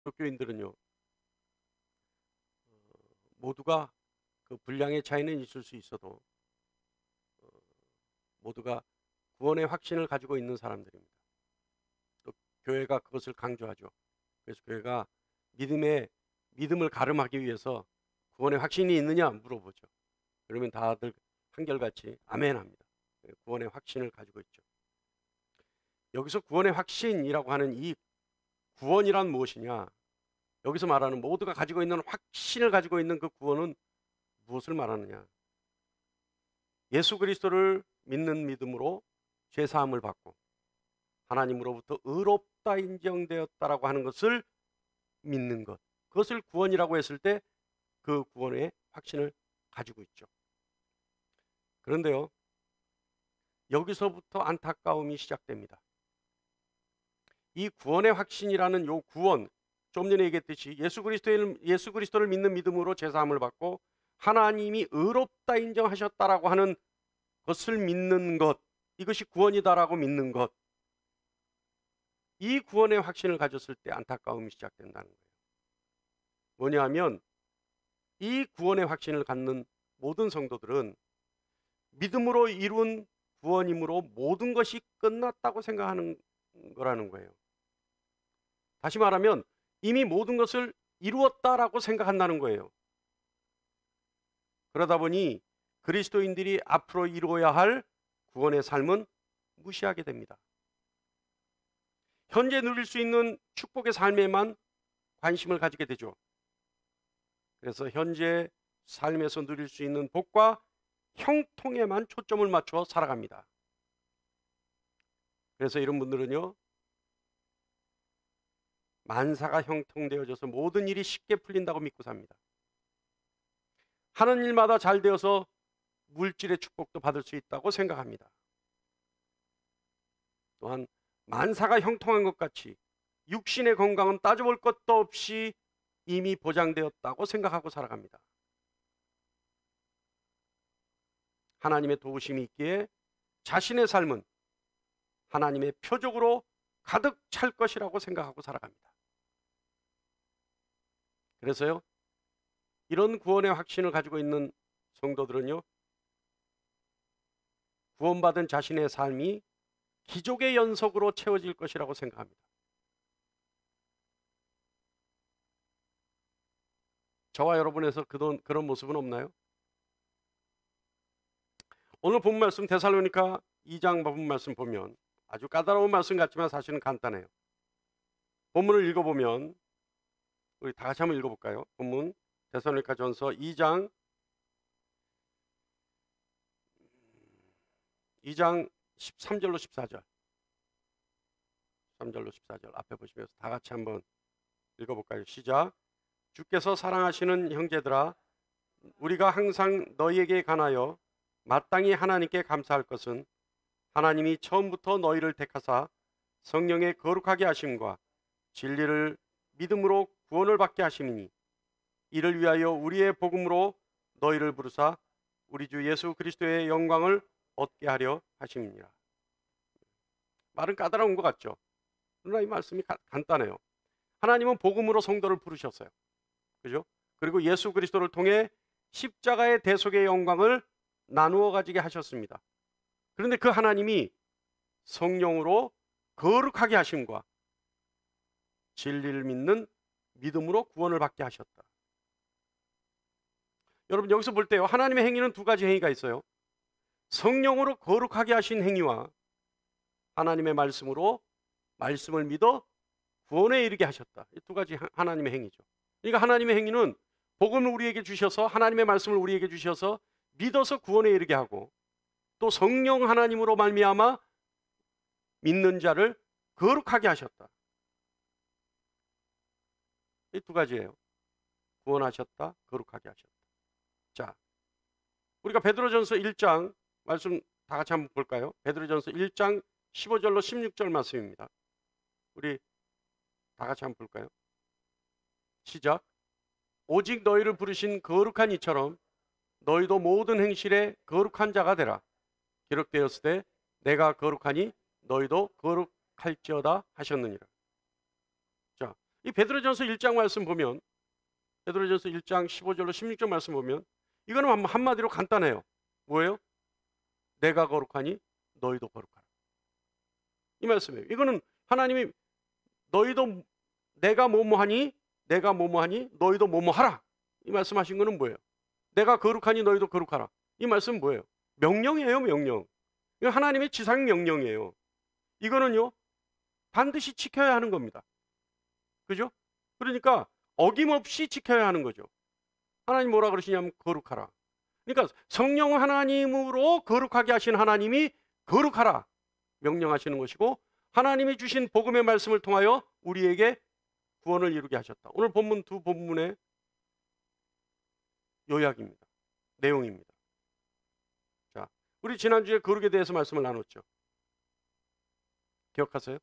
기독교인들은요, 모두가 그 분량의 차이는 있을 수 있어도 모두가 구원의 확신을 가지고 있는 사람들입니다. 또 교회가 그것을 강조하죠. 그래서 교회가 믿음을 가름하기 위해서 구원의 확신이 있느냐 물어보죠. 그러면 다들 한결같이 아멘 합니다. 구원의 확신을 가지고 있죠. 여기서 구원의 확신이라고 하는 이 구원이란 무엇이냐? 여기서 말하는 모두가 가지고 있는 확신을 가지고 있는 그 구원은 무엇을 말하느냐? 예수 그리스도를 믿는 믿음으로 죄 사함을 받고 하나님으로부터 의롭다 인정되었다라고 하는 것을 믿는 것. 그것을 구원이라고 했을 때 그 구원의 확신을 가지고 있죠. 그런데요, 여기서부터 안타까움이 시작됩니다. 이 구원의 확신이라는 요 구원, 좀 전에 얘기했듯이 예수 그리스도를 믿는 믿음으로 죄 사함을 받고 하나님이 의롭다 인정하셨다라고 하는 것을 믿는 것, 이것이 구원이다라고 믿는 것, 이 구원의 확신을 가졌을 때 안타까움이 시작된다는 거예요. 뭐냐 하면 이 구원의 확신을 갖는 모든 성도들은 믿음으로 이룬 구원이므로 모든 것이 끝났다고 생각하는 거라는 거예요. 다시 말하면 이미 모든 것을 이루었다라고 생각한다는 거예요. 그러다 보니 그리스도인들이 앞으로 이루어야 할 구원의 삶은 무시하게 됩니다. 현재 누릴 수 있는 축복의 삶에만 관심을 가지게 되죠. 그래서 현재 삶에서 누릴 수 있는 복과 형통에만 초점을 맞춰 살아갑니다. 그래서 이런 분들은요, 만사가 형통되어져서 모든 일이 쉽게 풀린다고 믿고 삽니다. 하는 일마다 잘 되어서 물질의 축복도 받을 수 있다고 생각합니다. 또한 만사가 형통한 것 같이 육신의 건강은 따져볼 것도 없이 이미 보장되었다고 생각하고 살아갑니다. 하나님의 도우심이 있기에 자신의 삶은 하나님의 표적으로 가득 찰 것이라고 생각하고 살아갑니다. 그래서요, 이런 구원의 확신을 가지고 있는 성도들은요, 구원받은 자신의 삶이 기적의 연속으로 채워질 것이라고 생각합니다. 저와 여러분에서 그런 모습은 없나요? 오늘 본 말씀 데살로니가 2장 본 말씀 보면 아주 까다로운 말씀 같지만 사실은 간단해요. 본문을 읽어보면 우리 다 같이 한번 읽어볼까요? 본문 데살로니가전서 2장 13절로 14절 3절로 14절 앞에 보시면서 다 같이 한번 읽어볼까요? 시작. 주께서 사랑하시는 형제들아, 우리가 항상 너희에게 관하여 마땅히 하나님께 감사할 것은 하나님이 처음부터 너희를 택하사 성령의 거룩하게 하심과 진리를 믿음으로 구원을 받게 하심이니, 이를 위하여 우리의 복음으로 너희를 부르사 우리 주 예수 그리스도의 영광을 얻게 하려 하심이니라. 말은 까다로운 것 같죠? 그러나 이 말씀이 간단해요. 하나님은 복음으로 성도를 부르셨어요. 그죠? 그리고 예수 그리스도를 통해 십자가의 대속의 영광을 나누어 가지게 하셨습니다. 그런데 그 하나님이 성령으로 거룩하게 하심과 진리를 믿는 믿음으로 구원을 받게 하셨다. 여러분, 여기서 볼 때요, 하나님의 행위는 두 가지 행위가 있어요. 성령으로 거룩하게 하신 행위와 하나님의 말씀으로 말씀을 믿어 구원에 이르게 하셨다. 이 두 가지 하나님의 행위죠. 그러니까 하나님의 행위는 복음을 우리에게 주셔서, 하나님의 말씀을 우리에게 주셔서 믿어서 구원에 이르게 하고, 또 성령 하나님으로 말미암아 믿는 자를 거룩하게 하셨다. 이 두 가지예요. 구원하셨다, 거룩하게 하셨다. 자, 우리가 베드로전서 1장 말씀 다 같이 한번 볼까요? 베드로전서 1장 15절로 16절 말씀입니다. 우리 다 같이 한번 볼까요? 시작. 오직 너희를 부르신 거룩한 이처럼 너희도 모든 행실에 거룩한 자가 되라. 기록되었을 때 내가 거룩하니 너희도 거룩할지어다 하셨느니라. 자, 이 베드로전서 1장 말씀 보면, 베드로전서 1장 15절로 16절 말씀 보면 이거는 한마디로 간단해요. 뭐예요? 내가 거룩하니 너희도 거룩하라. 이 말씀이에요. 이거는 하나님이 너희도 내가 뭐뭐하니 너희도 뭐뭐하라. 이 말씀하신 거는 뭐예요? 내가 거룩하니 너희도 거룩하라. 이 말씀은 뭐예요? 명령이에요, 명령. 이거 하나님의 지상 명령이에요. 이거는요, 반드시 지켜야 하는 겁니다. 그죠? 그러니까 어김없이 지켜야 하는 거죠. 하나님 뭐라 그러시냐면 거룩하라. 그러니까 성령 하나님으로 거룩하게 하신 하나님이 거룩하라 명령하시는 것이고, 하나님이 주신 복음의 말씀을 통하여 우리에게 구원을 이루게 하셨다. 오늘 본문 두 본문의 요약입니다. 내용입니다. 자, 우리 지난주에 거룩에 대해서 말씀을 나눴죠. 기억하세요?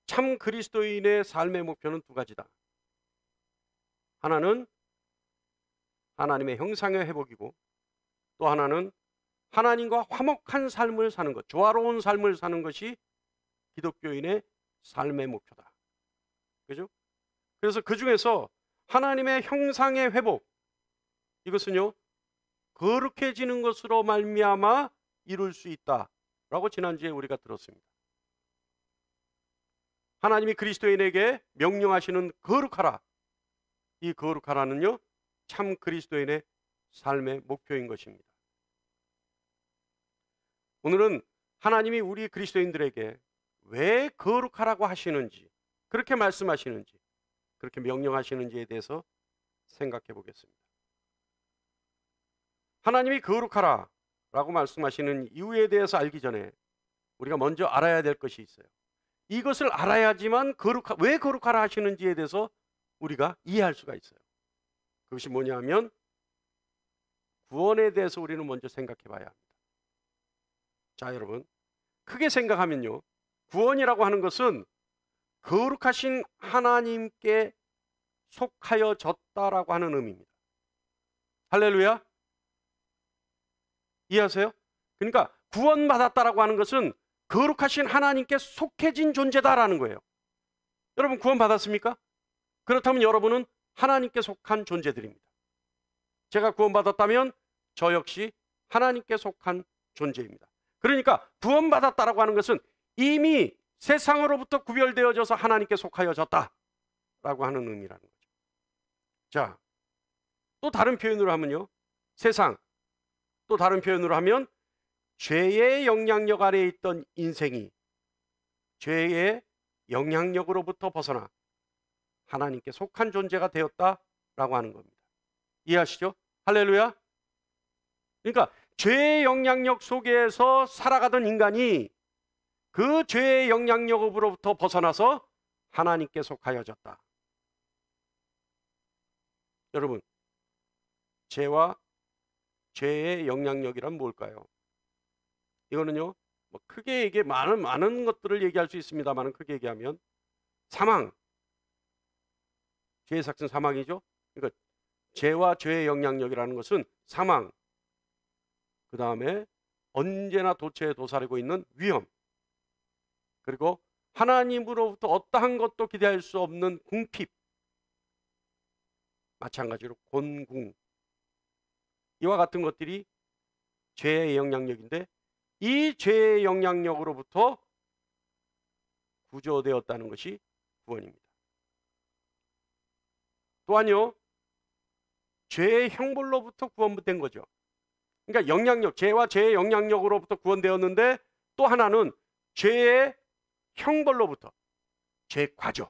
참 그리스도인의 삶의 목표는 두 가지다. 하나는 하나님의 형상의 회복이고, 또 하나는 하나님과 화목한 삶을 사는 것, 조화로운 삶을 사는 것이 기독교인의 삶의 목표다. 그죠? 그래서 그 중에서 하나님의 형상의 회복, 이것은요, 거룩해지는 것으로 말미암아 이룰 수 있다라고 지난주에 우리가 들었습니다. 하나님이 그리스도인에게 명령하시는 거룩하라, 이 거룩하라는요, 참 그리스도인의 삶의 목표인 것입니다. 오늘은 하나님이 우리 그리스도인들에게 왜 거룩하라고 하시는지, 그렇게 말씀하시는지, 그렇게 명령하시는지에 대해서 생각해 보겠습니다. 하나님이 거룩하라 라고 말씀하시는 이유에 대해서 알기 전에 우리가 먼저 알아야 될 것이 있어요. 이것을 알아야지만 왜 거룩하라 하시는지에 대해서 우리가 이해할 수가 있어요. 그것이 뭐냐면 구원에 대해서 우리는 먼저 생각해 봐야 합니다. 자, 여러분, 크게 생각하면요, 구원이라고 하는 것은 거룩하신 하나님께 속하여졌다라고 하는 의미입니다. 할렐루야. 이해하세요? 그러니까 구원받았다라고 하는 것은 거룩하신 하나님께 속해진 존재다라는 거예요. 여러분, 구원받았습니까? 그렇다면 여러분은 하나님께 속한 존재들입니다. 제가 구원받았다면 저 역시 하나님께 속한 존재입니다. 그러니까 구원받았다라고 하는 것은 이미 세상으로부터 구별되어져서 하나님께 속하여졌다라고 하는 의미라는 거죠. 자, 또 다른 표현으로 하면요, 세상, 또 다른 표현으로 하면 죄의 영향력 아래에 있던 인생이 죄의 영향력으로부터 벗어나 하나님께 속한 존재가 되었다라고 하는 겁니다. 이해하시죠? 할렐루야. 그러니까 죄의 영향력 속에서 살아가던 인간이 그 죄의 영향력으로부터 벗어나서 하나님께 속하여졌다. 여러분, 죄와 죄의 영향력이란 뭘까요? 이거는요, 뭐 크게 얘기해 많은 것들을 얘기할 수 있습니다만, 크게 얘기하면 사망, 죄의 삭은 사망이죠. 그러니까 죄와 죄의 영향력이라는 것은 사망, 그 다음에 언제나 도처에 도사리고 있는 위험, 그리고 하나님으로부터 어떠한 것도 기대할 수 없는 궁핍, 마찬가지로 곤궁, 이와 같은 것들이 죄의 영향력인데, 이 죄의 영향력으로부터 구조되었다는 것이 구원입니다. 또한요, 죄의 형벌로부터 구원된 거죠. 그러니까 영향력, 죄와 죄의 영향력으로부터 구원되었는데, 또 하나는 죄의 형벌로부터, 죄 과죠.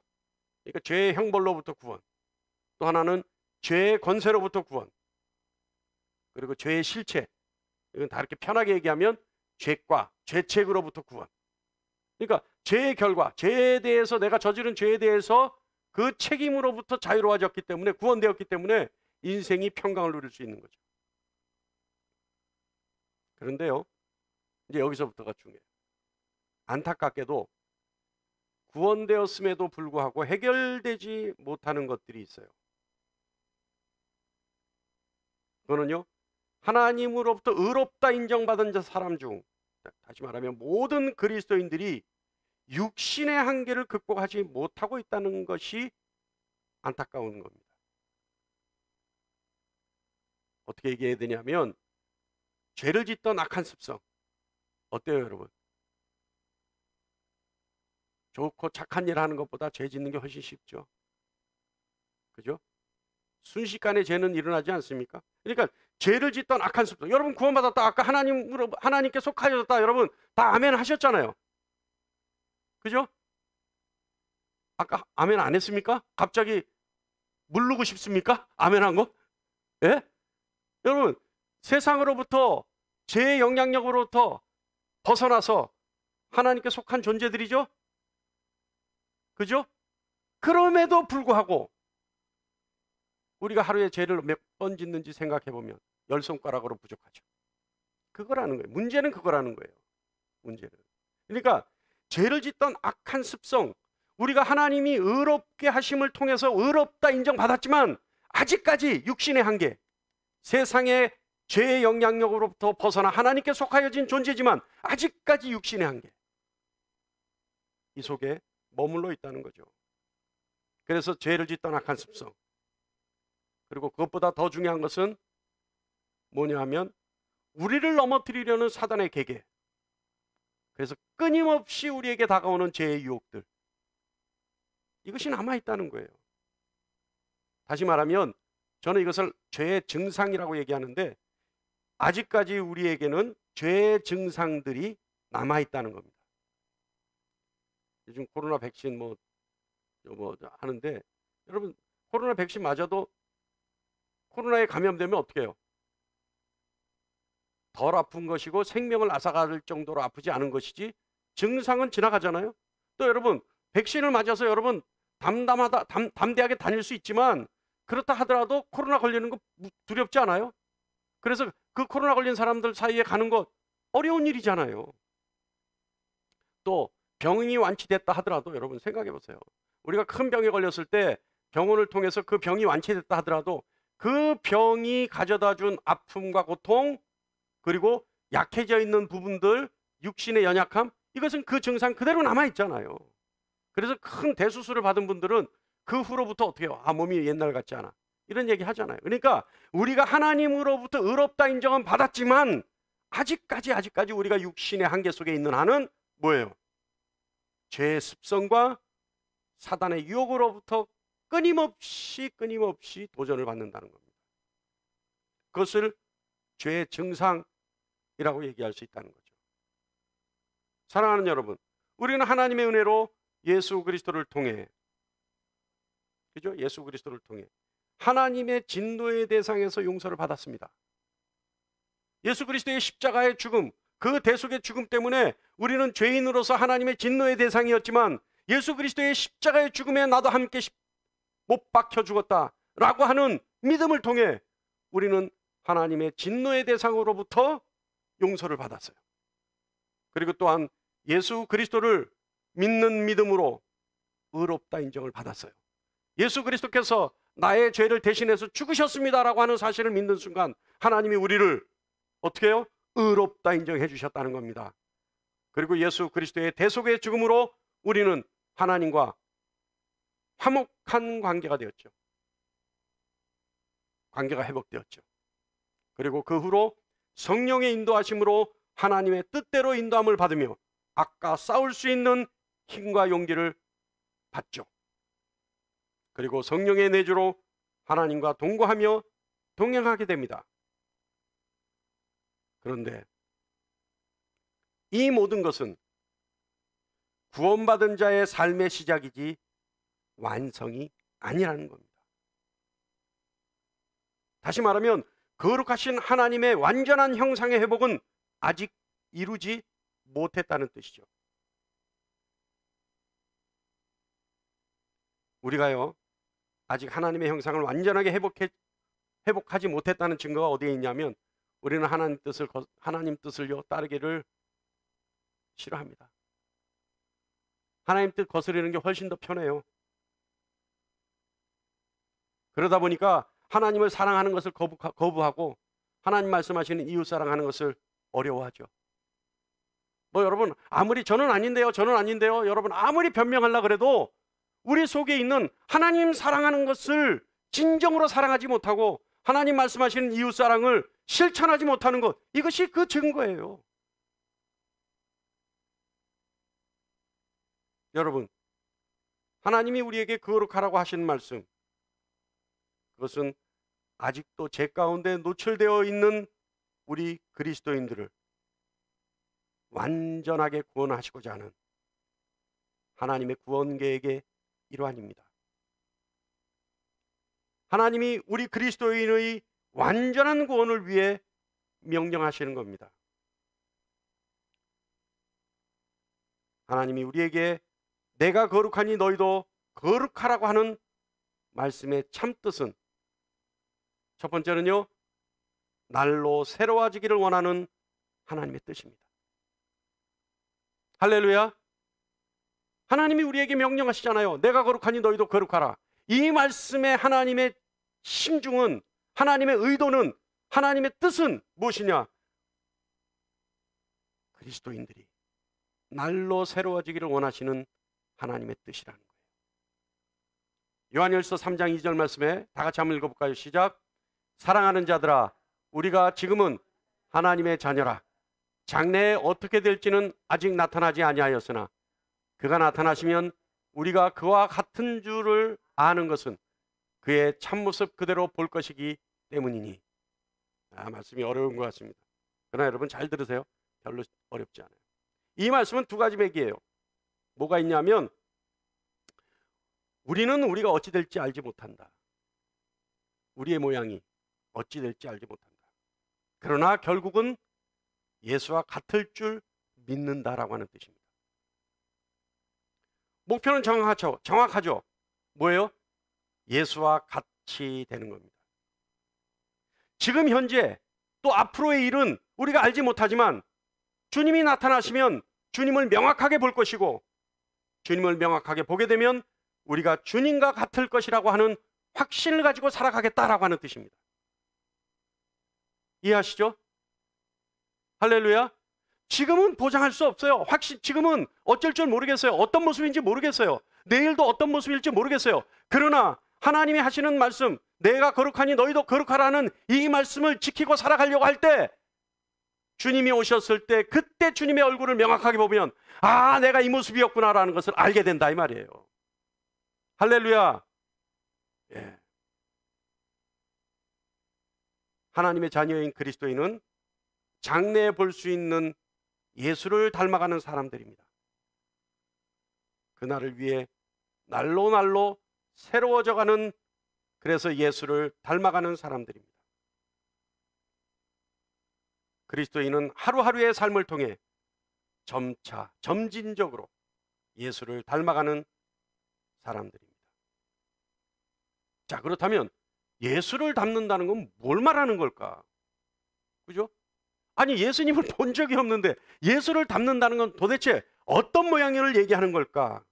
그러니까 죄의 형벌로부터 구원. 또 하나는 죄의 권세로부터 구원. 그리고 죄의 실체, 이건 다 이렇게 편하게 얘기하면 죄과 죄책으로부터 구원. 그러니까 죄의 결과, 죄에 대해서, 내가 저지른 죄에 대해서 그 책임으로부터 자유로워졌기 때문에, 구원되었기 때문에 인생이 평강을 누릴 수 있는 거죠. 그런데요, 이제 여기서부터가 중요해요. 안타깝게도 구원되었음에도 불구하고 해결되지 못하는 것들이 있어요. 그거는요, 하나님으로부터 의롭다 인정받은 사람 중, 다시 말하면 모든 그리스도인들이 육신의 한계를 극복하지 못하고 있다는 것이 안타까운 겁니다. 어떻게 얘기해야 되냐면 죄를 짓던 악한 습성 어때요 여러분? 좋고 착한 일 하는 것보다 죄 짓는 게 훨씬 쉽죠. 그죠? 순식간에 죄는 일어나지 않습니까? 그러니까 죄를 짓던 악한 습성. 여러분 구원받았다. 아까 하나님께 속하여졌다. 여러분 다 아멘 하셨잖아요. 그죠? 아까 아멘 안 했습니까? 갑자기 물르고 싶습니까? 아멘 한 거? 예? 여러분 세상으로부터 죄의 영향력으로부터 벗어나서 하나님께 속한 존재들이죠? 그죠? 그럼에도 불구하고 우리가 하루에 죄를 몇 번 짓는지 생각해 보면 10손가락으로 부족하죠. 그거라는 거예요. 문제는 그거라는 거예요. 문제는. 그러니까 죄를 짓던 악한 습성, 우리가 하나님이 의롭게 하심을 통해서 의롭다 인정받았지만 아직까지 육신의 한계, 세상의 죄의 영향력으로부터 벗어나 하나님께 속하여진 존재지만 아직까지 육신의 한계, 이 속에 머물러 있다는 거죠. 그래서 죄를 짓던 악한 습성, 그리고 그것보다 더 중요한 것은 뭐냐 하면 우리를 넘어뜨리려는 사단의 계계, 그래서 끊임없이 우리에게 다가오는 죄의 유혹들, 이것이 남아있다는 거예요. 다시 말하면 저는 이것을 죄의 증상이라고 얘기하는데 아직까지 우리에게는 죄의 증상들이 남아있다는 겁니다. 요즘 코로나 백신 뭐 하는데 여러분 코로나 백신 맞아도 코로나에 감염되면 어떻게 해요? 덜 아픈 것이고 생명을 앗아갈 정도로 아프지 않은 것이지 증상은 지나가잖아요. 또 여러분 백신을 맞아서 여러분 담대하게 다닐 수 있지만 그렇다 하더라도 코로나 걸리는 거 두렵지 않아요? 그래서 그 코로나 걸린 사람들 사이에 가는 거 어려운 일이잖아요. 또 병이 완치됐다 하더라도 여러분 생각해 보세요. 우리가 큰 병에 걸렸을 때 병원을 통해서 그 병이 완치됐다 하더라도 그 병이 가져다 준 아픔과 고통, 그리고 약해져 있는 부분들, 육신의 연약함, 이것은 그 증상 그대로 남아있잖아요. 그래서 큰 대수술을 받은 분들은 그 후로부터 어떻게 해요? 몸이 옛날 같지 않아. 이런 얘기 하잖아요. 그러니까 우리가 하나님으로부터 의롭다 인정은 받았지만 아직까지 우리가 육신의 한계 속에 있는 한은 뭐예요? 죄의 습성과 사단의 유혹으로부터 끊임없이 도전을 받는다는 겁니다. 그것을 죄의 증상이라고 얘기할 수 있다는 거죠. 사랑하는 여러분, 우리는 하나님의 은혜로 예수 그리스도를 통해, 그죠? 예수 그리스도를 통해 하나님의 진노의 대상에서 용서를 받았습니다. 예수 그리스도의 십자가의 죽음, 그 대속의 죽음 때문에 우리는 죄인으로서 하나님의 진노의 대상이었지만 예수 그리스도의 십자가의 죽음에 나도 함께 못 박혀 죽었다라고 하는 믿음을 통해 우리는 하나님의 진노의 대상으로부터 용서를 받았어요. 그리고 또한 예수 그리스도를 믿는 믿음으로 의롭다 인정을 받았어요. 예수 그리스도께서 나의 죄를 대신해서 죽으셨습니다라고 하는 사실을 믿는 순간 하나님이 우리를 어떻게 해요? 의롭다 인정해 주셨다는 겁니다. 그리고 예수 그리스도의 대속의 죽음으로 우리는 하나님과 화목한 관계가 되었죠. 관계가 회복되었죠. 그리고 그 후로 성령의 인도하심으로 하나님의 뜻대로 인도함을 받으며 악과 싸울 수 있는 힘과 용기를 받죠. 그리고 성령의 내주로 하나님과 동거하며 동행하게 됩니다. 그런데 이 모든 것은 구원받은 자의 삶의 시작이지 완성이 아니라는 겁니다. 다시 말하면 거룩하신 하나님의 완전한 형상의 회복은 아직 이루지 못했다는 뜻이죠. 우리가요 아직 하나님의 형상을 완전하게 회복하지 못했다는 증거가 어디에 있냐면 우리는 하나님 뜻을요 따르기를 싫어합니다. 하나님 뜻 거스르는 게 훨씬 더 편해요. 그러다 보니까 하나님을 사랑하는 것을 거부하고 하나님 말씀하시는 이웃 사랑하는 것을 어려워하죠. 뭐 여러분 아무리 저는 아닌데요, 저는 아닌데요, 여러분 아무리 변명하려고 그래도 우리 속에 있는 하나님 사랑하는 것을 진정으로 사랑하지 못하고 하나님 말씀하시는 이웃사랑을 실천하지 못하는 것, 이것이 그 증거예요. 여러분, 하나님이 우리에게 거룩하라고 하신 말씀, 그것은 아직도 죄 가운데 노출되어 있는 우리 그리스도인들을 완전하게 구원하시고자 하는 하나님의 구원 계획의 일환입니다. 하나님이 우리 그리스도인의 완전한 구원을 위해 명령하시는 겁니다. 하나님이 우리에게 내가 거룩하니 너희도 거룩하라고 하는 말씀의 참뜻은 첫 번째는요, 날로 새로워지기를 원하는 하나님의 뜻입니다. 할렐루야. 하나님이 우리에게 명령하시잖아요. 내가 거룩하니 너희도 거룩하라. 이 말씀의 하나님의 심중은, 하나님의 의도는, 하나님의 뜻은 무엇이냐? 그리스도인들이 날로 새로워지기를 원하시는 하나님의 뜻이라는 거예요. 요한일서 3장 2절 말씀에 다 같이 한번 읽어볼까요? 시작. 사랑하는 자들아, 우리가 지금은 하나님의 자녀라. 장래에 어떻게 될지는 아직 나타나지 아니하였으나 그가 나타나시면 우리가 그와 같은 줄을 아는 것은 그의 참모습 그대로 볼 것이기 때문이니. 말씀이 어려운 것 같습니다. 그러나 여러분 잘 들으세요. 별로 어렵지 않아요. 이 말씀은 두 가지 맥이에요. 뭐가 있냐면, 우리는 우리가 어찌 될지 알지 못한다. 우리의 모양이 어찌 될지 알지 못한다. 그러나 결국은 예수와 같을 줄 믿는다라고 하는 뜻입니다. 목표는 정확하죠. 뭐예요? 예수와 같이 되는 겁니다. 지금 현재 또 앞으로의 일은 우리가 알지 못하지만 주님이 나타나시면 주님을 명확하게 볼 것이고, 주님을 명확하게 보게 되면 우리가 주님과 같을 것이라고 하는 확신을 가지고 살아가겠다라고 하는 뜻입니다. 이해하시죠? 할렐루야. 지금은 보장할 수 없어요. 지금은 어쩔 줄 모르겠어요. 어떤 모습인지 모르겠어요. 내일도 어떤 모습일지 모르겠어요. 그러나 하나님이 하시는 말씀, 내가 거룩하니 너희도 거룩하라는 이 말씀을 지키고 살아가려고 할 때, 주님이 오셨을 때 그때 주님의 얼굴을 명확하게 보면 내가 이 모습이었구나라는 것을 알게 된다 이 말이에요. 할렐루야. 예. 하나님의 자녀인 그리스도인은 장래에 볼 수 있는 예수를 닮아가는 사람들입니다. 그날을 위해 날로 날로 새로워져가는, 그래서 예수를 닮아가는 사람들입니다. 그리스도인은 하루하루의 삶을 통해 점차 점진적으로 예수를 닮아가는 사람들입니다. 자, 그렇다면 예수를 닮는다는 건 뭘 말하는 걸까? 그죠? 아니, 예수님을 본 적이 없는데 예수를 닮는다는 건 도대체 어떤 모양을 얘기하는 걸까?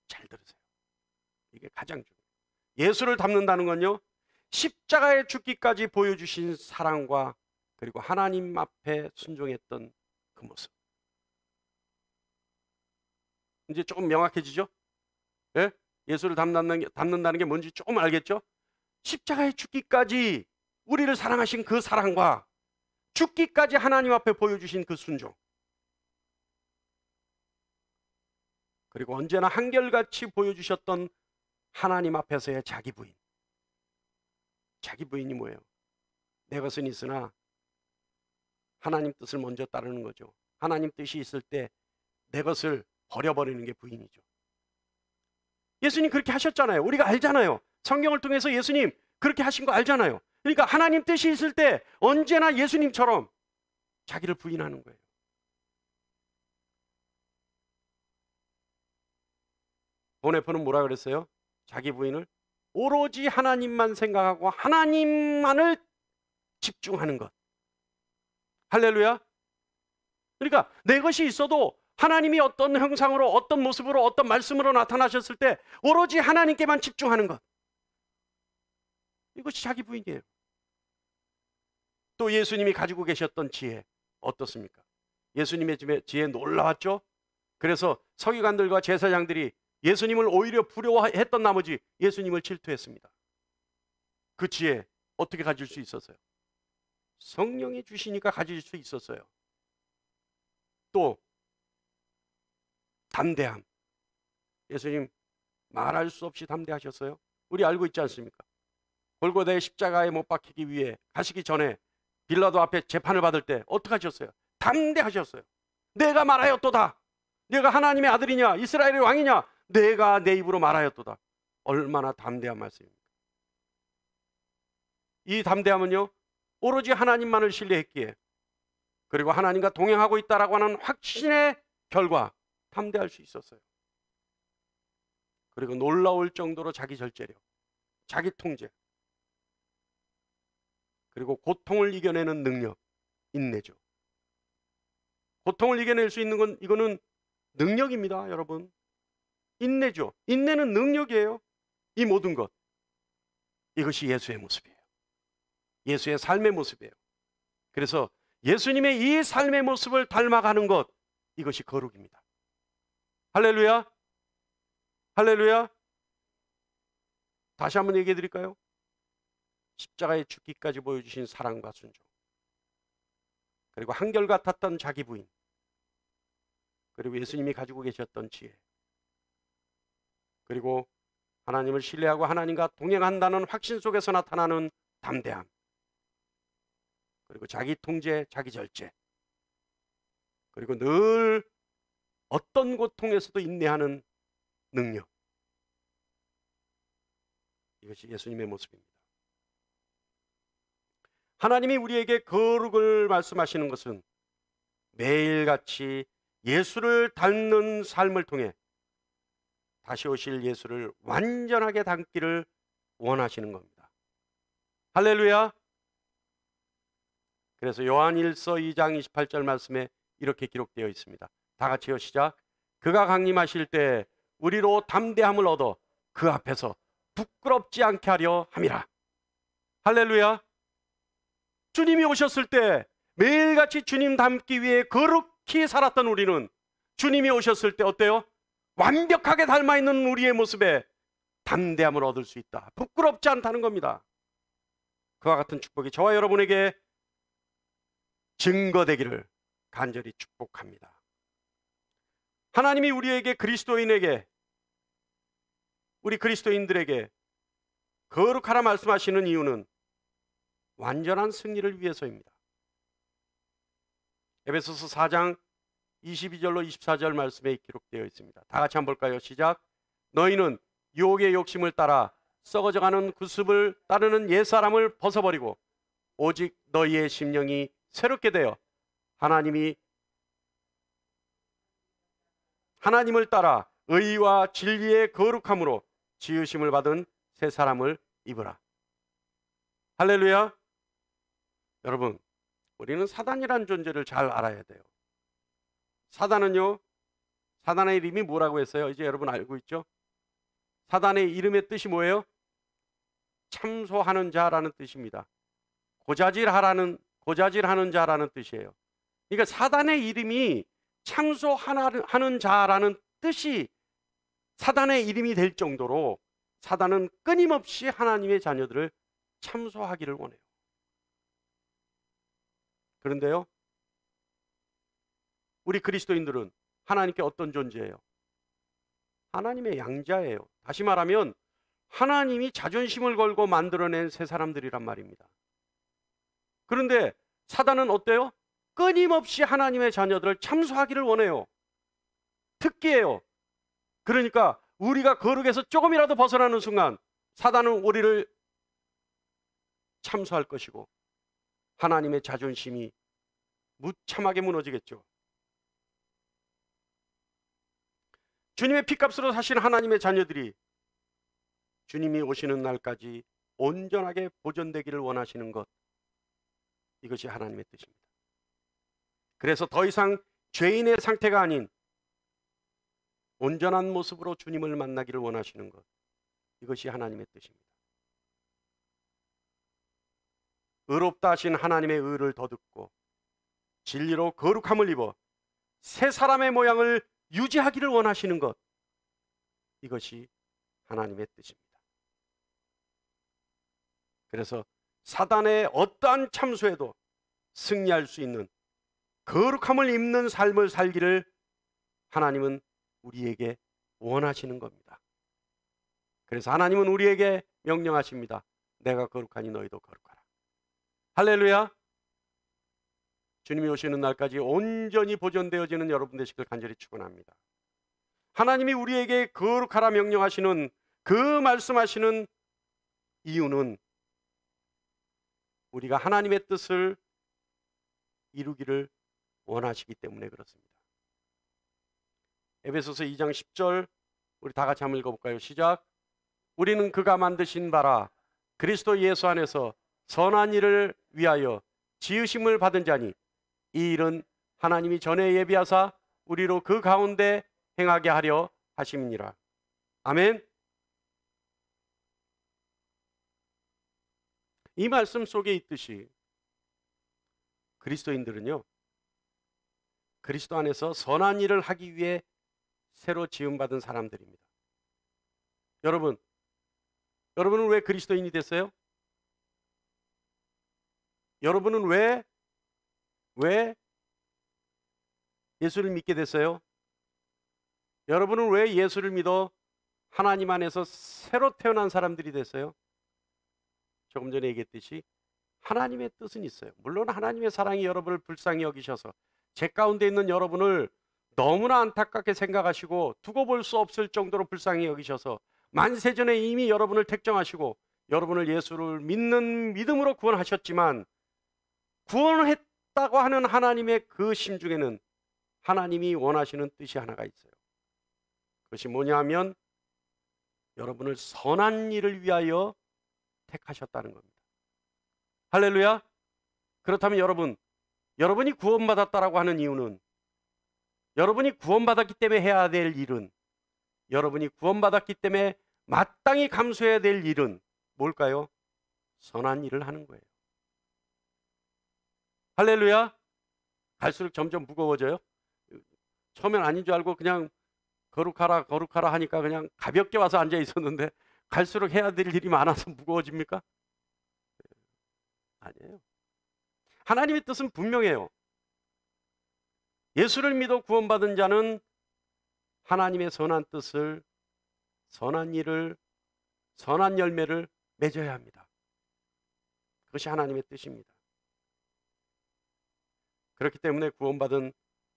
잘 들으세요. 이게 가장 중요해요. 예수를 닮는다는 건요, 십자가에 죽기까지 보여주신 사랑과 그리고 하나님 앞에 순종했던 그 모습. 이제 조금 명확해지죠? 예? 예수를 닮는다는 게 뭔지 조금 알겠죠? 십자가에 죽기까지 우리를 사랑하신 그 사랑과 죽기까지 하나님 앞에 보여주신 그 순종, 그리고 언제나 한결같이 보여주셨던 하나님 앞에서의 자기 부인. 자기 부인이 뭐예요? 내 것은 있으나 하나님 뜻을 먼저 따르는 거죠. 하나님 뜻이 있을 때 내 것을 버려버리는 게 부인이죠. 예수님 그렇게 하셨잖아요. 우리가 알잖아요. 성경을 통해서 예수님 그렇게 하신 거 알잖아요. 그러니까 하나님 뜻이 있을 때 언제나 예수님처럼 자기를 부인하는 거예요. 보네포는 뭐라 그랬어요? 자기 부인을 오로지 하나님만 생각하고 하나님만을 집중하는 것. 할렐루야. 그러니까 내 것이 있어도 하나님이 어떤 형상으로, 어떤 모습으로, 어떤 말씀으로 나타나셨을 때 오로지 하나님께만 집중하는 것. 이것이 자기 부인이에요. 또 예수님이 가지고 계셨던 지혜 어떻습니까? 예수님의 지혜에 놀라웠죠. 그래서 서기관들과 제사장들이 예수님을 오히려 부러워했던 나머지 예수님을 질투했습니다. 그 지혜 어떻게 가질 수 있었어요? 성령이 주시니까 가질 수 있었어요. 또 담대함. 예수님 말할 수 없이 담대하셨어요. 우리 알고 있지 않습니까? 골고다의 십자가에 못 박히기 위해 가시기 전에 빌라도 앞에 재판을 받을 때 어떻게 하셨어요? 담대하셨어요. 내가 말하였도다. 내가 하나님의 아들이냐 이스라엘의 왕이냐 내가 내 입으로 말하였도다. 얼마나 담대한 말씀입니까? 이 담대함은요 오로지 하나님만을 신뢰했기에, 그리고 하나님과 동행하고 있다라고 하는 확신의 결과 담대할 수 있었어요. 그리고 놀라울 정도로 자기 절제력, 자기 통제, 그리고 고통을 이겨내는 능력, 인내죠. 고통을 이겨낼 수 있는 건 이거는 능력입니다, 여러분. 인내죠. 인내는 능력이에요. 이 모든 것, 이것이 예수의 모습이에요. 예수의 삶의 모습이에요. 그래서 예수님의 이 삶의 모습을 닮아가는 것, 이것이 거룩입니다. 할렐루야. 할렐루야. 다시 한번 얘기해 드릴까요? 십자가에 죽기까지 보여주신 사랑과 순종, 그리고 한결같았던 자기 부인, 그리고 예수님이 가지고 계셨던 지혜, 그리고 하나님을 신뢰하고 하나님과 동행한다는 확신 속에서 나타나는 담대함, 그리고 자기 통제, 자기 절제, 그리고 늘 어떤 고통에서도 인내하는 능력, 이것이 예수님의 모습입니다. 하나님이 우리에게 거룩을 말씀하시는 것은 매일같이 예수를 닮는 삶을 통해 다시 오실 예수를 완전하게 닮기를 원하시는 겁니다. 할렐루야. 그래서 요한 1서 2장 28절 말씀에 이렇게 기록되어 있습니다. 다 같이요, 시작. 그가 강림하실 때 우리로 담대함을 얻어 그 앞에서 부끄럽지 않게 하려 함이라. 할렐루야. 주님이 오셨을 때 매일같이 주님 닮기 위해 거룩히 살았던 우리는 주님이 오셨을 때 어때요? 완벽하게 닮아있는 우리의 모습에 담대함을 얻을 수 있다. 부끄럽지 않다는 겁니다. 그와 같은 축복이 저와 여러분에게 증거되기를 간절히 축복합니다. 하나님이 우리에게, 그리스도인에게, 우리 그리스도인들에게 거룩하라 말씀하시는 이유는 완전한 승리를 위해서입니다. 에베소서 4장 22절로 24절 말씀에 기록되어 있습니다. 다 같이 한번 볼까요? 시작. 너희는 유혹의 욕심을 따라 썩어져가는 구습을 따르는 옛사람을 벗어버리고 오직 너희의 심령이 새롭게 되어 하나님을 따라 의와 진리의 거룩함으로 지으심을 받은 새 사람을 입으라. 할렐루야. 여러분, 우리는 사단이라는 존재를 잘 알아야 돼요. 사단은요, 사단의 이름이 뭐라고 했어요? 이제 여러분 알고 있죠? 사단의 이름의 뜻이 뭐예요? 참소하는 자라는 뜻입니다. 고자질하는 자라는 뜻이에요. 그러니까 사단의 이름이 참소하는 자라는 뜻이 사단의 이름이 될 정도로 사단은 끊임없이 하나님의 자녀들을 참소하기를 원해요. 그런데요, 우리 그리스도인들은 하나님께 어떤 존재예요? 하나님의 양자예요. 다시 말하면 하나님이 자존심을 걸고 만들어낸 새 사람들이란 말입니다. 그런데 사단은 어때요? 끊임없이 하나님의 자녀들을 참소하기를 원해요. 특기예요. 그러니까 우리가 거룩에서 조금이라도 벗어나는 순간 사단은 우리를 참소할 것이고 하나님의 자존심이 무참하게 무너지겠죠. 주님의 피값으로 사신 하나님의 자녀들이 주님이 오시는 날까지 온전하게 보존되기를 원하시는 것, 이것이 하나님의 뜻입니다. 그래서 더 이상 죄인의 상태가 아닌 온전한 모습으로 주님을 만나기를 원하시는 것, 이것이 하나님의 뜻입니다. 의롭다 하신 하나님의 의를 더 듣고 진리로 거룩함을 입어 새 사람의 모양을 유지하기를 원하시는 것, 이것이 하나님의 뜻입니다. 그래서 사단의 어떠한 참소에도 승리할 수 있는 거룩함을 입는 삶을 살기를 하나님은 우리에게 원하시는 겁니다. 그래서 하나님은 우리에게 명령하십니다. 내가 거룩하니 너희도 거룩하라. 할렐루야. 주님이 오시는 날까지 온전히 보존되어지는 여러분 되시길 간절히 축원합니다. 하나님이 우리에게 거룩하라 명령하시는 그 말씀하시는 이유는 우리가 하나님의 뜻을 이루기를 원하시기 때문에 그렇습니다. 에베소서 2장 10절 우리 다 같이 한번 읽어볼까요? 시작. 우리는 그가 만드신 바라 그리스도 예수 안에서 선한 일을 위하여 지으심을 받은 자니 이 일은 하나님이 전에 예비하사 우리로 그 가운데 행하게 하려 하심이니라. 아멘. 이 말씀 속에 있듯이 그리스도인들은요, 그리스도 안에서 선한 일을 하기 위해 새로 지음받은 사람들입니다. 여러분은 왜 그리스도인이 됐어요? 여러분은 왜 예수를 믿게 됐어요? 여러분은 왜 예수를 믿어 하나님 안에서 새로 태어난 사람들이 됐어요? 조금 전에 얘기했듯이 하나님의 뜻은 있어요. 물론 하나님의 사랑이 여러분을 불쌍히 여기셔서 제 가운데 있는 여러분을 너무나 안타깝게 생각하시고 두고 볼 수 없을 정도로 불쌍히 여기셔서 만세전에 이미 여러분을 택정하시고 여러분을 예수를 믿는 믿음으로 구원하셨지만, 구원했다고 하는 하나님의 그 심중에는 하나님이 원하시는 뜻이 하나가 있어요. 그것이 뭐냐 하면 여러분을 선한 일을 위하여 택하셨다는 겁니다. 할렐루야. 그렇다면 여러분이 구원받았다라고 하는 이유는, 여러분이 구원받았기 때문에 해야 될 일은, 여러분이 구원받았기 때문에 마땅히 감수해야 될 일은 뭘까요? 선한 일을 하는 거예요. 할렐루야. 갈수록 점점 무거워져요. 처음엔 아닌 줄 알고 그냥 거룩하라 거룩하라 하니까 그냥 가볍게 와서 앉아 있었는데 갈수록 해야 될 일이 많아서 무거워집니까? 아니에요. 하나님의 뜻은 분명해요. 예수를 믿어 구원받은 자는 하나님의 선한 뜻을, 선한 일을, 선한 열매를 맺어야 합니다. 그것이 하나님의 뜻입니다. 그렇기 때문에 구원받은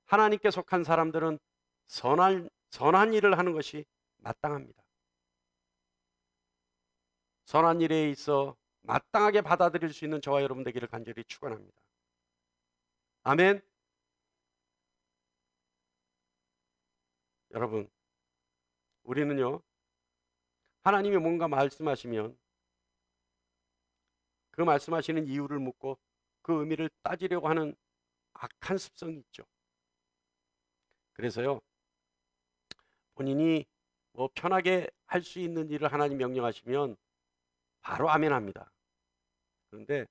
하나님께 속한 사람들은 선한 일을 하는 것이 마땅합니다. 선한 일에 있어 마땅하게 받아들일 수 있는 저와 여러분 되기를 간절히 축원합니다. 아멘. 여러분, 우리는요, 하나님이 뭔가 말씀하시면 그 말씀하시는 이유를 묻고 그 의미를 따지려고 하는 악한 습성이 있죠. 그래서요, 본인이 뭐 편하게 할 수 있는 일을 하나님 명령하시면 바로 아멘합니다. 그런데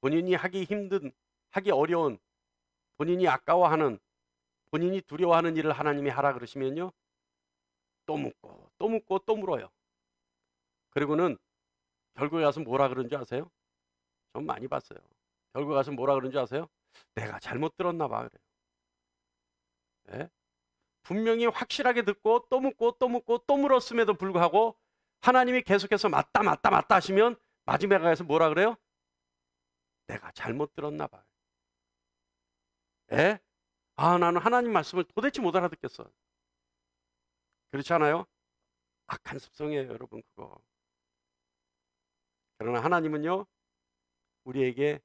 본인이 하기 힘든, 하기 어려운, 본인이 아까워하는, 본인이 두려워하는 일을 하나님이 하라 그러시면요, 또 묻고 또 묻고 또 물어요. 그리고는 결국에 가서 뭐라 그런 줄 아세요? 전 많이 봤어요. 결국에 가서 뭐라 그런 줄 아세요? 내가 잘못 들었나 봐 그래요. 네? 분명히 확실하게 듣고 또 묻고 또 묻고 또 물었음에도 불구하고 하나님이 계속해서 맞다 맞다 맞다 하시면 마지막에 가서 뭐라 그래요? 내가 잘못 들었나 봐. 에? 아, 나는 하나님 말씀을 도대체 못 알아듣겠어. 그렇지 않아요? 악한 습성이에요, 여러분, 그거. 그러나 하나님은요, 우리에게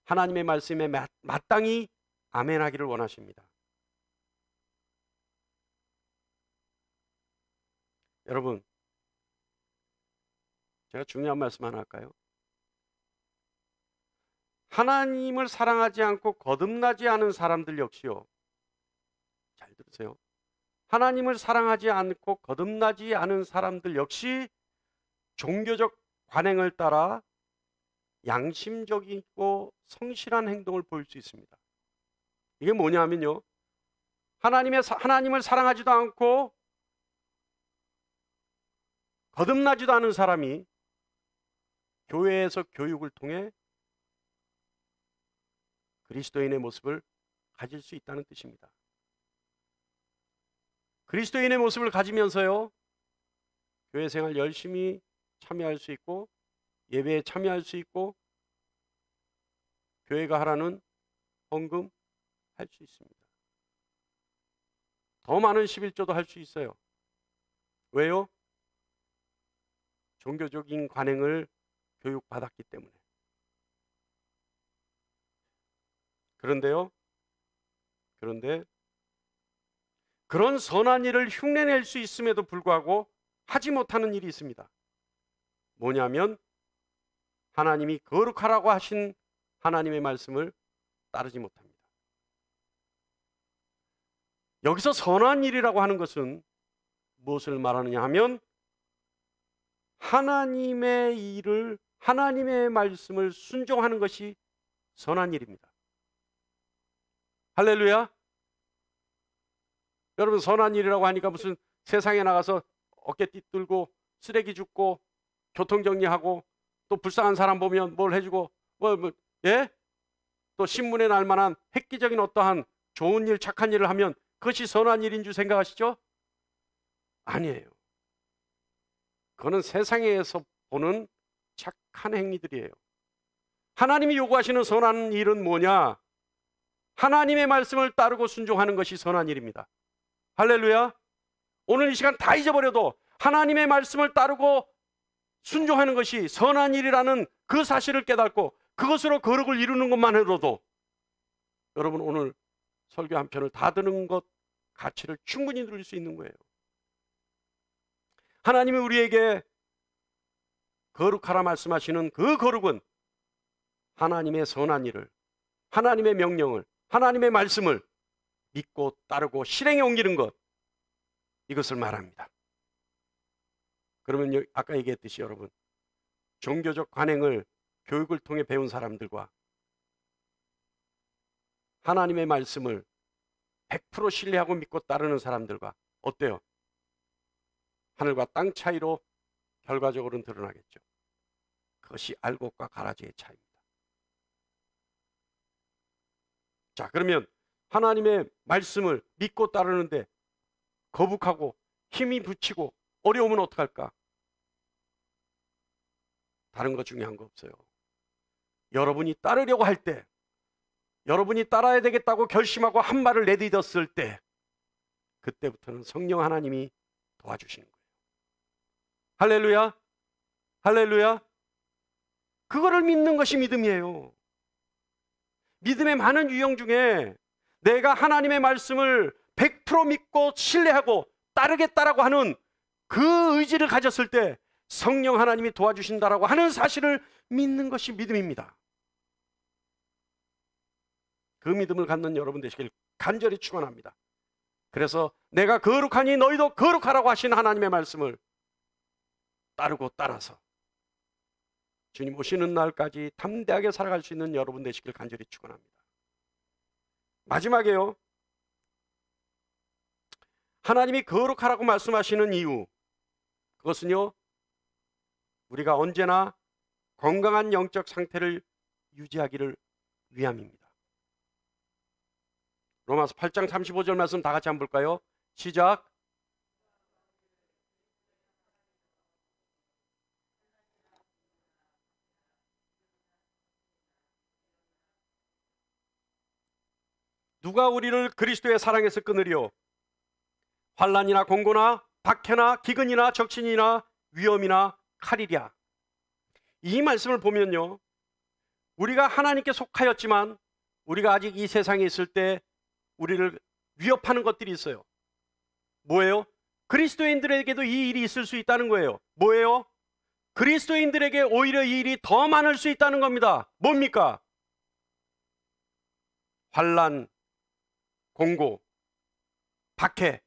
하나님의 말씀에 마땅히 아멘하기를 원하십니다. 여러분, 제가 중요한 말씀 하나 할까요? 하나님을 사랑하지 않고 거듭나지 않은 사람들 역시요, 잘 들으세요. 하나님을 사랑하지 않고 거듭나지 않은 사람들 역시 종교적 관행을 따라 양심적이고 성실한 행동을 보일 수 있습니다. 이게 뭐냐면요, 하나님을 사랑하지도 않고 거듭나지도 않은 사람이 교회에서 교육을 통해 그리스도인의 모습을 가질 수 있다는 뜻입니다. 그리스도인의 모습을 가지면서요, 교회 생활 열심히 참여할 수 있고, 예배에 참여할 수 있고, 교회가 하라는 헌금 할 수 있습니다. 더 많은 11조도 할 수 있어요. 왜요? 종교적인 관행을 교육받았기 때문에. 그런데 그런 선한 일을 흉내낼 수 있음에도 불구하고 하지 못하는 일이 있습니다. 뭐냐면 하나님이 거룩하라고 하신 하나님의 말씀을 따르지 못합니다. 여기서 선한 일이라고 하는 것은 무엇을 말하느냐 하면 하나님의 일을, 하나님의 말씀을 순종하는 것이 선한 일입니다. 할렐루야. 여러분, 선한 일이라고 하니까 무슨 세상에 나가서 어깨 띠들고 쓰레기 줍고 교통정리하고 또 불쌍한 사람 보면 뭘 해주고 예? 또 신문에 날 만한 획기적인 어떠한 좋은 일, 착한 일을 하면 그것이 선한 일인 줄 생각하시죠? 아니에요. 그거는 세상에서 보는 착한 행위들이에요. 하나님이 요구하시는 선한 일은 뭐냐? 하나님의 말씀을 따르고 순종하는 것이 선한 일입니다. 할렐루야. 오늘 이 시간 다 잊어버려도 하나님의 말씀을 따르고 순종하는 것이 선한 일이라는 그 사실을 깨닫고 그것으로 거룩을 이루는 것만으로도 여러분 오늘 설교 한 편을 다 듣는 것 가치를 충분히 누릴 수 있는 거예요. 하나님이 우리에게 거룩하라 말씀하시는 그 거룩은 하나님의 선한 일을, 하나님의 명령을, 하나님의 말씀을 믿고 따르고 실행에 옮기는 것, 이것을 말합니다. 그러면 아까 얘기했듯이 여러분, 종교적 관행을 교육을 통해 배운 사람들과 하나님의 말씀을 100% 신뢰하고 믿고 따르는 사람들과 어때요? 하늘과 땅 차이로 결과적으로는 드러나겠죠. 그것이 알곡과 가라지의 차이입니다. 자, 그러면 하나님의 말씀을 믿고 따르는데 거북하고 힘이 붙이고 어려우면 어떡할까? 다른 거 중요한 거 없어요. 여러분이 따르려고 할 때, 여러분이 따라야 되겠다고 결심하고 한 발을 내딛었을 때, 그때부터는 성령 하나님이 도와주시는 거예요. 할렐루야. 할렐루야. 그거를 믿는 것이 믿음이에요. 믿음의 많은 유형 중에 내가 하나님의 말씀을 100% 믿고 신뢰하고 따르겠다라고 하는 그 의지를 가졌을 때 성령 하나님이 도와주신다라고 하는 사실을 믿는 것이 믿음입니다. 그 믿음을 갖는 여러분 되시길 간절히 축원합니다. 그래서 내가 거룩하니 너희도 거룩하라고 하신 하나님의 말씀을 따르고 따라서 주님 오시는 날까지 담대하게 살아갈 수 있는 여러분 되시길 간절히 축원합니다. 마지막에요, 하나님이 거룩하라고 말씀하시는 이유, 그것은요 우리가 언제나 건강한 영적 상태를 유지하기를 위함입니다. 로마서 8장 35절 말씀 다 같이 한번 볼까요? 시작. 누가 우리를 그리스도의 사랑에서 끊으리요? 환난이나 공고나 박해나 기근이나 적신이나 위험이나 칼이랴. 이 말씀을 보면요, 우리가 하나님께 속하였지만 우리가 아직 이 세상에 있을 때 우리를 위협하는 것들이 있어요. 뭐예요? 그리스도인들에게도 이 일이 있을 수 있다는 거예요. 뭐예요? 그리스도인들에게 오히려 이 일이 더 많을 수 있다는 겁니다. 뭡니까? 환난, 공고, 박해,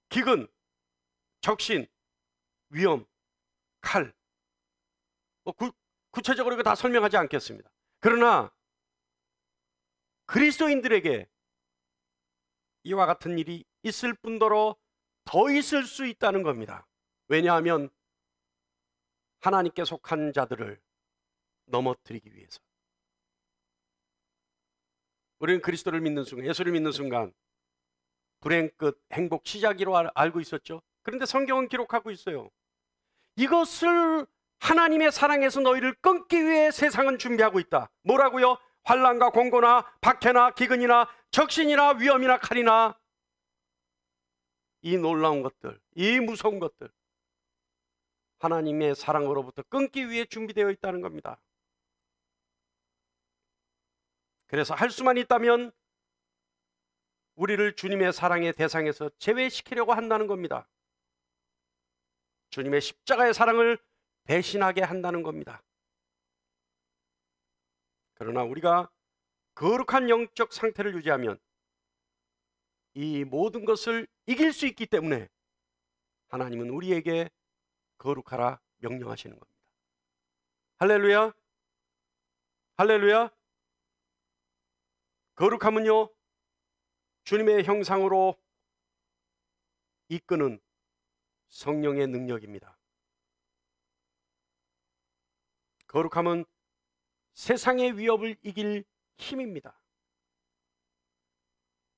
기근, 적신, 위험, 칼. 구체적으로 이거 다 설명하지 않겠습니다. 그러나 그리스도인들에게 이와 같은 일이 있을 뿐더러 더 있을 수 있다는 겁니다. 왜냐하면 하나님께 속한 자들을 넘어뜨리기 위해서. 우리는 그리스도를 믿는 순간, 예수를 믿는 순간 불행 끝, 행복 시작이로 알고 있었죠. 그런데 성경은 기록하고 있어요. 이것을 하나님의 사랑에서 너희를 끊기 위해 세상은 준비하고 있다. 뭐라고요? 환난과 공고나 박해나 기근이나 적신이나 위험이나 칼이나, 이 놀라운 것들, 이 무서운 것들, 하나님의 사랑으로부터 끊기 위해 준비되어 있다는 겁니다. 그래서 할 수만 있다면 우리를 주님의 사랑의 대상에서 제외시키려고 한다는 겁니다. 주님의 십자가의 사랑을 배신하게 한다는 겁니다. 그러나 우리가 거룩한 영적 상태를 유지하면 이 모든 것을 이길 수 있기 때문에 하나님은 우리에게 거룩하라 명령하시는 겁니다. 할렐루야. 할렐루야. 거룩함은요, 주님의 형상으로 이끄는 성령의 능력입니다. 거룩함은 세상의 위협을 이길 힘입니다.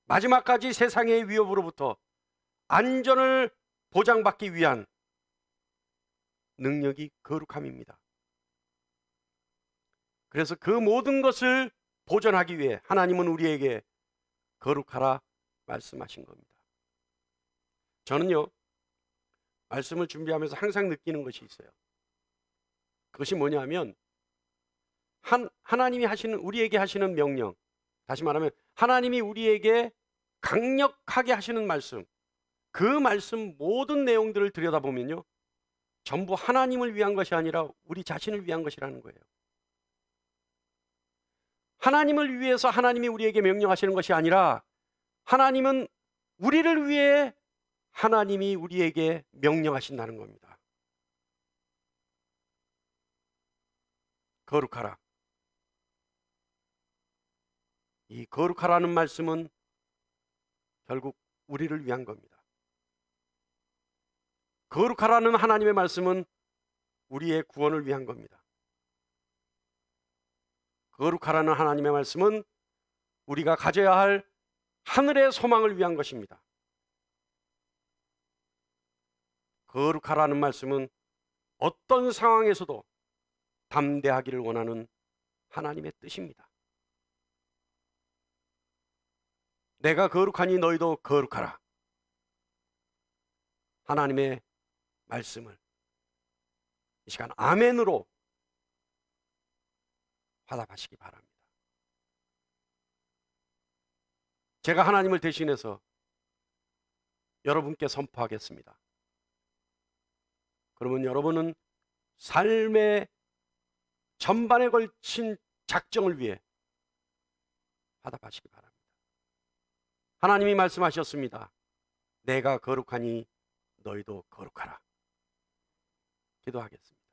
마지막까지 세상의 위협으로부터 안전을 보장받기 위한 능력이 거룩함입니다. 그래서 그 모든 것을 보존하기 위해 하나님은 우리에게 거룩하라 말씀하신 겁니다. 저는요, 말씀을 준비하면서 항상 느끼는 것이 있어요. 그것이 뭐냐면, 하나님이 하시는, 우리에게 하시는 명령, 다시 말하면 하나님이 우리에게 강력하게 하시는 말씀, 그 말씀 모든 내용들을 들여다보면요, 전부 하나님을 위한 것이 아니라 우리 자신을 위한 것이라는 거예요. 하나님을 위해서 하나님이 우리에게 명령하시는 것이 아니라 하나님은 우리를 위해 하나님이 우리에게 명령하신다는 겁니다. 거룩하라. 이 거룩하라는 말씀은 결국 우리를 위한 겁니다. 거룩하라는 하나님의 말씀은 우리의 구원을 위한 겁니다. 거룩하라는 하나님의 말씀은 우리가 가져야 할 하늘의 소망을 위한 것입니다. 거룩하라는 말씀은 어떤 상황에서도 담대하기를 원하는 하나님의 뜻입니다. 내가 거룩하니 너희도 거룩하라. 하나님의 말씀을 이 시간 아멘으로 화답하시기 바랍니다. 제가 하나님을 대신해서 여러분께 선포하겠습니다. 그러면 여러분은 삶의 전반에 걸친 작정을 위해 화답하시기 바랍니다. 하나님이 말씀하셨습니다. 내가 거룩하니 너희도 거룩하라. 기도하겠습니다.